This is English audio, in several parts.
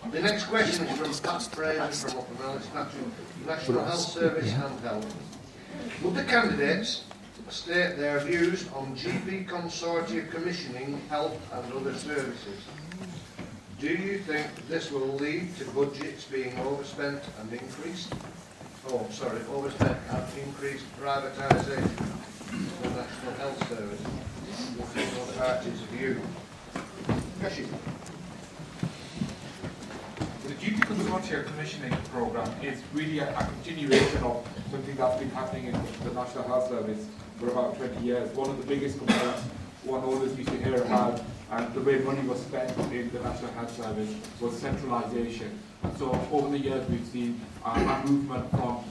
The next question is from Pat Fraser from Oldham. It's National Health Service and Health. Would the candidates state their views on GP consortia commissioning health and other services? Do you think this will lead to budgets being overspent and increased? Overspent and increased privatisation of the National Health Service? What parties' view? Kashi. The GP consortia commissioning programme is really a continuation of something that's been happening in the National Health Service for about 20 years. One of the biggest complaints one always used to hear about, and the way money was spent in the National Health Service, was centralisation. And so over the years we've seen a movement from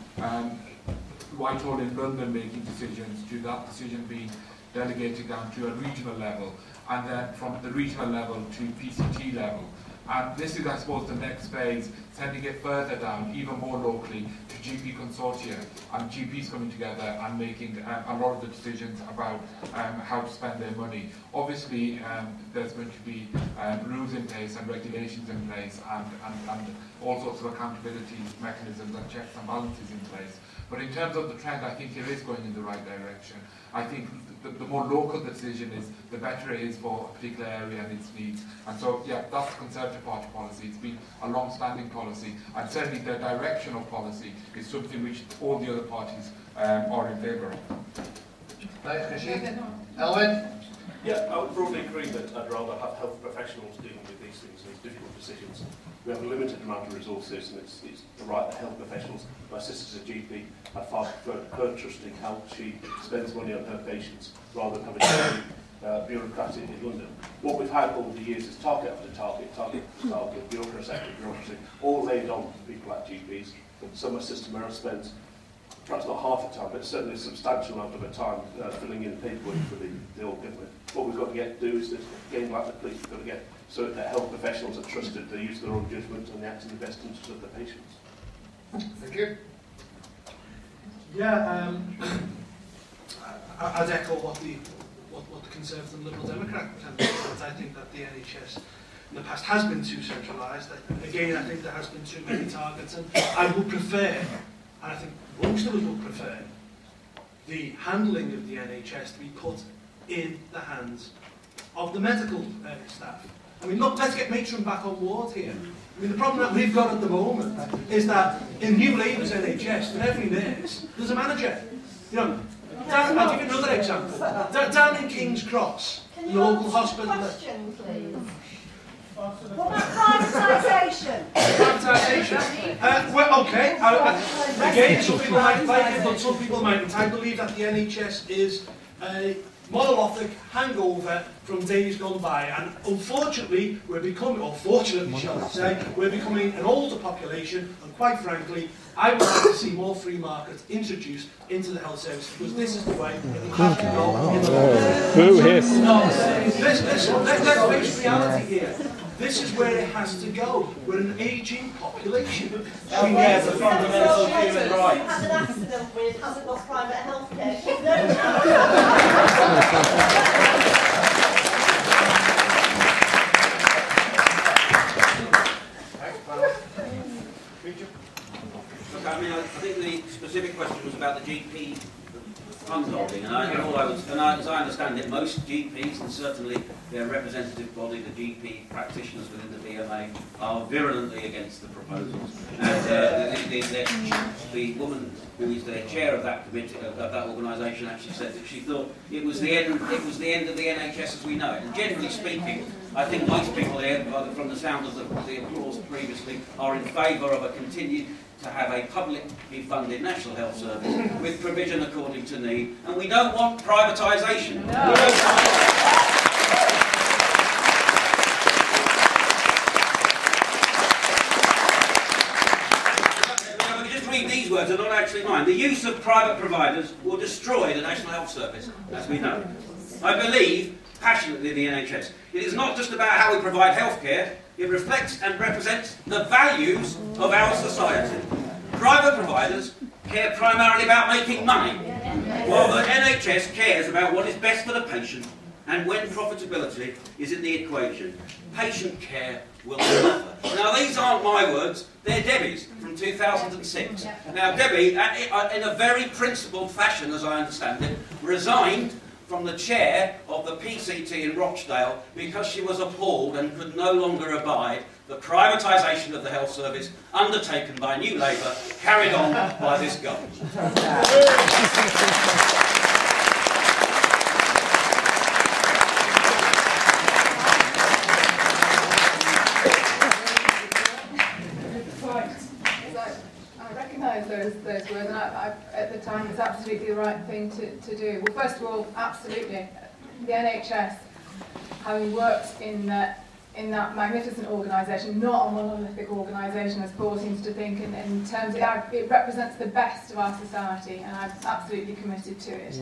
Whitehall in London making decisions to that decision being delegated down to a regional level, and then from the regional level to PCT level. And this is, I suppose, the next phase, sending it further down, even more locally, to GP consortia, and GPs coming together and making a lot of the decisions about how to spend their money. Obviously, there's going to be rules in place and regulations in place, and all sorts of accountability mechanisms and checks and balances in place. But in terms of the trend, I think it is going in the right direction. I think the more local the decision is, the better it is for a particular area and its needs. And so, yeah, that's the Conservative Party policy. It's been a long-standing policy, and certainly the direction of policy is something which all the other parties are in favour of. Thanks, Kashi. Elwyn? Yeah, I would broadly agree that I'd rather have health professionals dealing with these things, these difficult decisions. We have a limited amount of resources, and it's the right that health professionals, my sister's a GP, I'd far prefer her trusting how she spends money on her patients rather than having to be bureaucratic in London. What we've had over the years is target after target, bureaucracy after bureaucracy, all laid on people at GPs. Some a system are spent perhaps not half the time, but certainly a substantial amount of the time filling in paperwork for the old government. What we've got to do is, again, like the police, we've got to get so that health professionals are trusted, they use their own judgment and they act in the best interest of the patients. Thank you. Yeah, I'd echo what the Conservative and Liberal Democrat candidates said. I think that the NHS in the past has been too centralised. Again, I think there has been too many targets, and I would prefer, and I think most of us would prefer, the handling of the NHS to be put in the hands of the medical staff. I mean, look, let's get matron back on board here. I mean, the problem that we've got at the moment is that in New Labour's NHS, for every nurse, there's a manager. You know, I'll give you another example. Down in King's Cross, in the local hospital. Question, please. What about privatisation? Privatisation? Well, okay. Again, some people might like it, but some people mightn't. I believe that the NHS is a monolithic hangover from days gone by, and unfortunately, we're becoming, or fortunately, shall I say, we're becoming an older population, and quite frankly, I would like to see more free markets introduced into the health service, because this is the way it will have to go in the long term. Let's face reality here. This is where it has to go. We're an ageing population. Healthcare is a fundamental human right. Has an accident with, hasn't got private healthcare. There's no Look, I mean, I think the specific question was about the GP fund holding, and as I understand it, most GPs, and certainly their representative body, the GP practitioners within the BMA, are virulently against the proposals. And the woman who is the chair of that committee, of that organisation, actually said that she thought it was the end of the NHS as we know it. And generally speaking, I think most people here, from the sound of the applause previously, are in favour of a continued to have a publicly funded national health service with provision according to need, and we don't want privatisation. No. Just read these words, they're not actually mine. The use of private providers will destroy the National Health Service, as we know. I believe passionately in the NHS. It is not just about how we provide healthcare, it reflects and represents the values of our society. Private providers care primarily about making money, while the NHS cares about what is best for the patient, and when profitability is in the equation, patient care will suffer. Now, Now, these aren't my words, they're Debbie's from 2006. Now, Debbie, in a very principled fashion, as I understand it, resigned from the chair of the PCT in Rochdale because she was appalled and could no longer abide the privatisation of the health service undertaken by New Labour, carried on by this government. Those words, and at the time it's absolutely the right thing to do. Well, first of all, absolutely, the NHS, having worked in that magnificent organisation, not a monolithic organisation as Paul seems to think, in terms of it represents the best of our society, and I'm absolutely committed to it.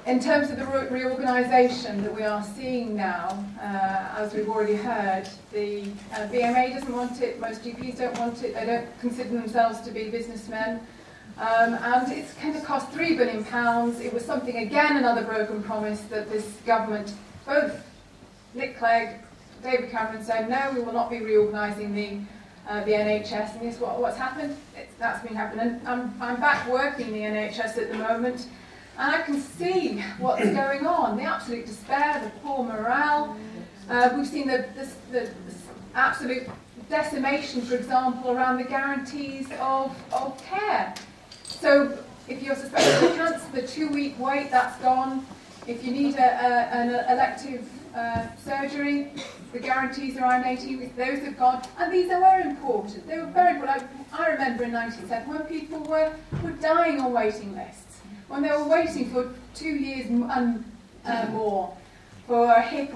In terms of the reorganisation that we are seeing now, as we've already heard, the BMA doesn't want it, most GPs don't want it, they don't consider themselves to be businessmen, and it's going to cost £3 billion. It was something, again, another broken promise that this government, both Nick Clegg, David Cameron said, no, we will not be reorganising the NHS, and guess what's happened? That's been happening. I'm back working in the NHS at the moment, and I can see what's going on, the absolute despair, the poor morale. We've seen the absolute decimation, for example, around the guarantees of care. So if you're suspected of cancer, the 2-week wait, that's gone. If you need an elective surgery, the guarantees are on 18 weeks, those have gone. And these are important. They were very important. I remember in 1997 when people were dying on waiting lists, when they were waiting for 2 years and more for a hip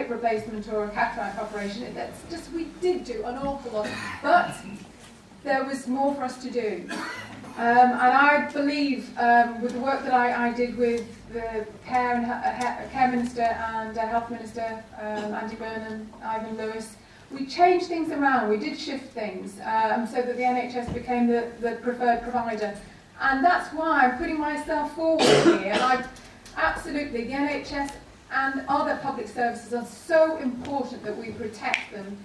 replacement or a cataract operation. That's just, we did do an awful lot, but there was more for us to do. And I believe with the work that I did with the Care Minister and Health Minister, Andy Burnham, Ivan Lewis, we changed things around, we did shift things so that the NHS became the preferred provider. And that's why I'm putting myself forward here. And absolutely, the NHS and other public services are so important that we protect them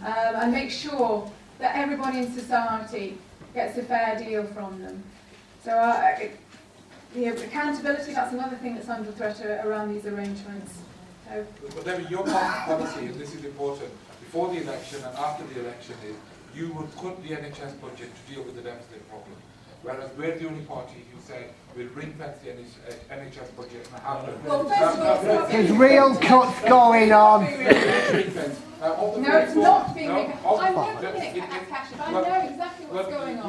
and make sure that everybody in society gets a fair deal from them. So accountability, that's another thing that's under threat around these arrangements. So, but Debbie, your policy, and this is important, before the election and after the election is, you would cut the NHS budget to deal with the deficit problem. Whereas we're the only party who said we'll ring-fence the NHS budget and have them. Well, first of all, there's real cuts going on. No, it's not being ring-fenced. I'm working it, Kashif. I know exactly what's going on.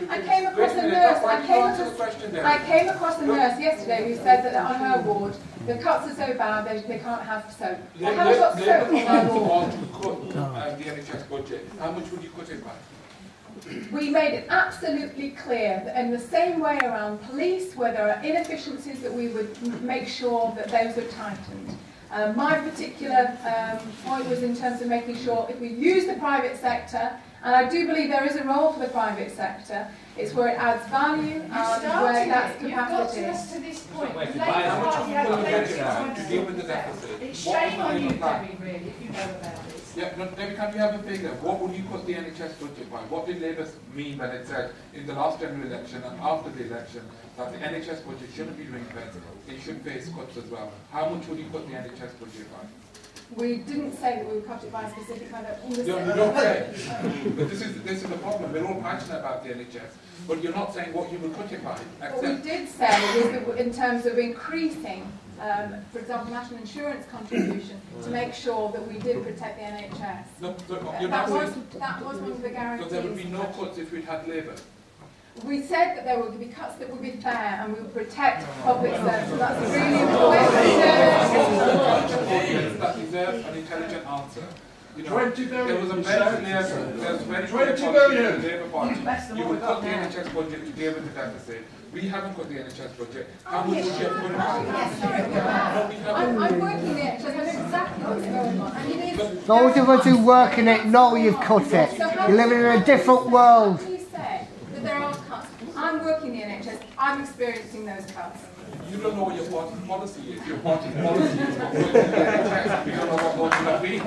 I came across a nurse. I came across a nurse yesterday who said that on her ward the cuts are so bad they can't have soap. They haven't got soap on my ward. To cut the NHS budget. How much would you cut it by? We made it absolutely clear that in the same way around police, where there are inefficiencies, that we would make sure that those are tightened. My particular point was in terms of making sure if we use the private sector, and I do believe there is a role for the private sector, it's where it adds value and where that's capacity. You've got to us to this point. How much to deal with the deficit? It's shame on you, Debbie, really, if you know about this. Yeah, no, Debbie, can you have a figure? What would you cut the NHS budget by? What did Labour mean when it said in the last general election and after the election that the NHS budget shouldn't be ring-fenced, it should face cuts as well? How much would you cut the NHS budget by? We didn't say that we would cut it by a specific kind of... No, you don't say. But this is the problem. We're all passionate about the NHS, but you're not saying what you would cut it by. What we did say was that in terms of increasing, for example, national insurance contribution, to make sure that we did protect the NHS. No, that was one of the guarantees. So there would be no cuts if we'd had Labour? We said that there would be cuts that would be fair and we would protect public services. That's a really important that deserves an intelligent answer. You know, 20 billion. There was a very clear, there's very 20 billion. Labour Party. You would cut the NHS budget to deal with the deficit. We haven't cut the NHS budget. How much would you have put it on? I'm working it, so I know exactly what's going on. And it is those of us who work in it know you've cut it. You're living in a different world. How do you say that there are cuts? I'm working the NHS. I'm experiencing those cuts. You don't know what your party's policy is. Your party's policy is not working the NHS. You don't know what would have been.